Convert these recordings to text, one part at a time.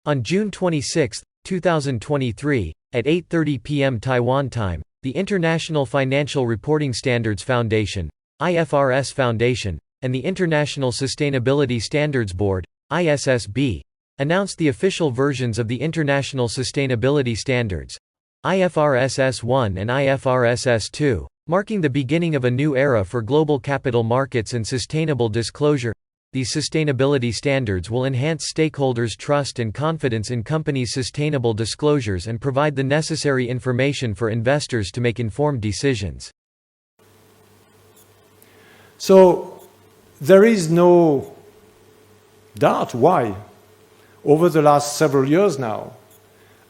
On June 26, 2023, at 8:30 p.m. Taiwan time, the International Financial Reporting Standards Foundation (IFRS Foundation) and the International Sustainability Standards Board (ISSB) announced the official versions of the International Sustainability Standards (IFRS S1 and IFRS S2), marking the beginning of a new era for global capital markets and sustainable disclosure. These sustainability standards will enhance stakeholders' trust and confidence in companies' sustainable disclosures and provide the necessary information for investors to make informed decisions. So, there is no doubt why, over the last several years now,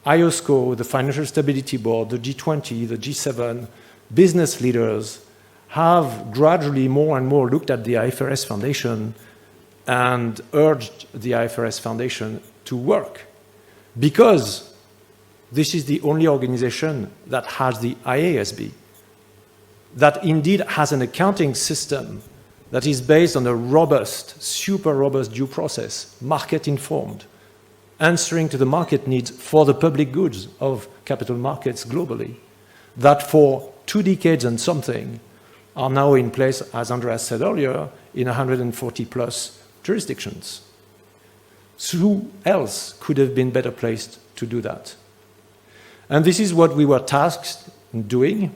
IOSCO, the Financial Stability Board, the G20, the G7, business leaders have gradually more and more looked at the IFRS Foundation and urged the IFRS Foundation to work, because this is the only organization that has the IASB, that indeed has an accounting system that is based on a robust, super robust due process, market-informed, answering to the market needs for the public goods of capital markets globally, that for 2 decades and something are now in place, as Andreas said earlier, in 140 plus jurisdictions. So who else could have been better placed to do that? And this is what we were tasked in doing,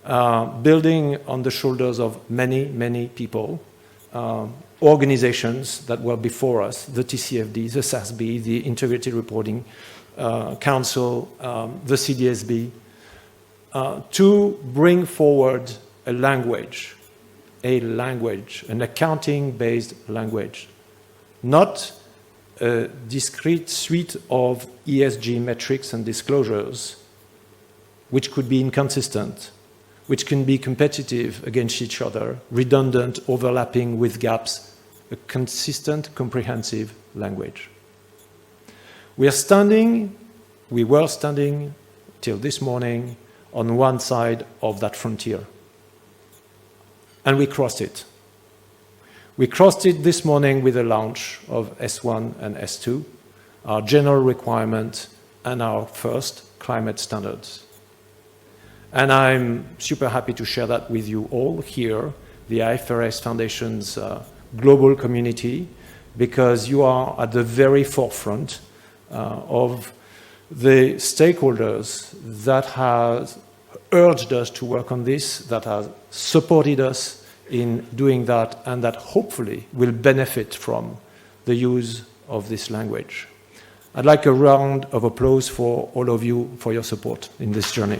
building on the shoulders of many, many people, organizations that were before us, the TCFD, the SASB, the Integrated Reporting Council, the CDSB, to bring forward a language, an accounting-based language, not a discrete suite of ESG metrics and disclosures, which could be inconsistent, which can be competitive against each other, redundant, overlapping with gaps, a consistent, comprehensive language. We were standing till this morning on one side of that frontier. And we crossed it. We crossed it this morning with the launch of S1 and S2, our general requirement and our first climate standards. And I'm super happy to share that with you all here, the IFRS Foundation's global community, because you are at the very forefront of the stakeholders that have urged us to work on this, that have supported us in doing that, and that hopefully will benefit from the use of this language. I'd like a round of applause for all of you for your support in this journey.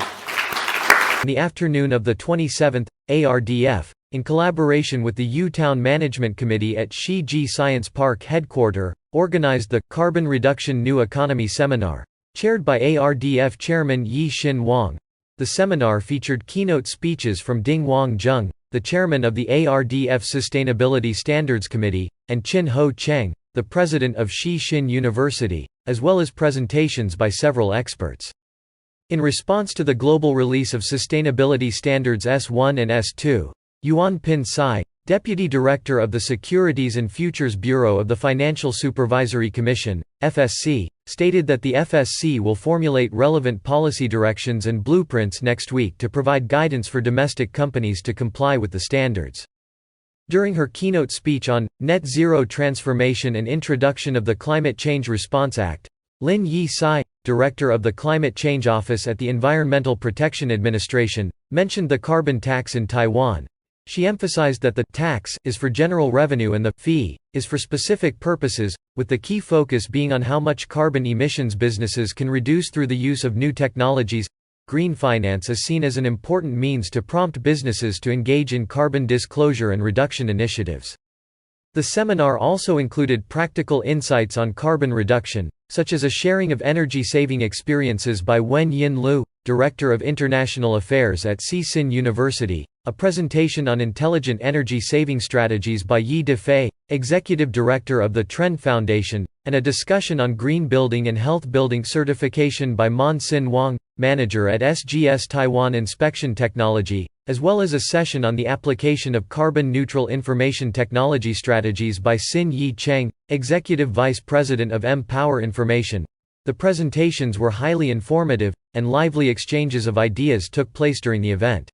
In the afternoon of the 27th, ARDF, in collaboration with the U-Town Management Committee at Shih Science Park Headquarter, organized the Carbon Reduction New Economy Seminar, chaired by ARDF Chairman Shin Wang. The seminar featured keynote speeches from Ding Wang Jeng, the chairman of the ARDF Sustainability Standards Committee, and Chin He Chen, the president of Shin University, as well as presentations by several experts. In response to the global release of Sustainability Standards S1 and S2, Yuan Pin Tsai, Deputy Director of the Securities and Futures Bureau of the Financial Supervisory Commission, FSC, stated that the FSC will formulate relevant policy directions and blueprints next week to provide guidance for domestic companies to comply with the standards. During her keynote speech on Net Zero Transformation and Introduction of the Climate Change Response Act, Lin Yi-sai, Director of the Climate Change Office at the Environmental Protection Administration, mentioned the carbon tax in Taiwan. She emphasized that the tax is for general revenue and the fee is for specific purposes, with the key focus being on how much carbon emissions businesses can reduce through the use of new technologies. Green finance is seen as an important means to prompt businesses to engage in carbon disclosure and reduction initiatives. The seminar also included practical insights on carbon reduction, such as a sharing of energy-saving experiences by Wen Yin Lu, Director of International Affairs at Hsin University, a presentation on intelligent energy-saving strategies by Yi Defei, Executive Director of the Trend Foundation, and a discussion on green building and health building certification by Hsin Wang, manager at SGS Taiwan Inspection Technology, as well as a session on the application of carbon-neutral information technology strategies by Chin He Chen, Executive Vice President of M-Power Information. The presentations were highly informative, and lively exchanges of ideas took place during the event.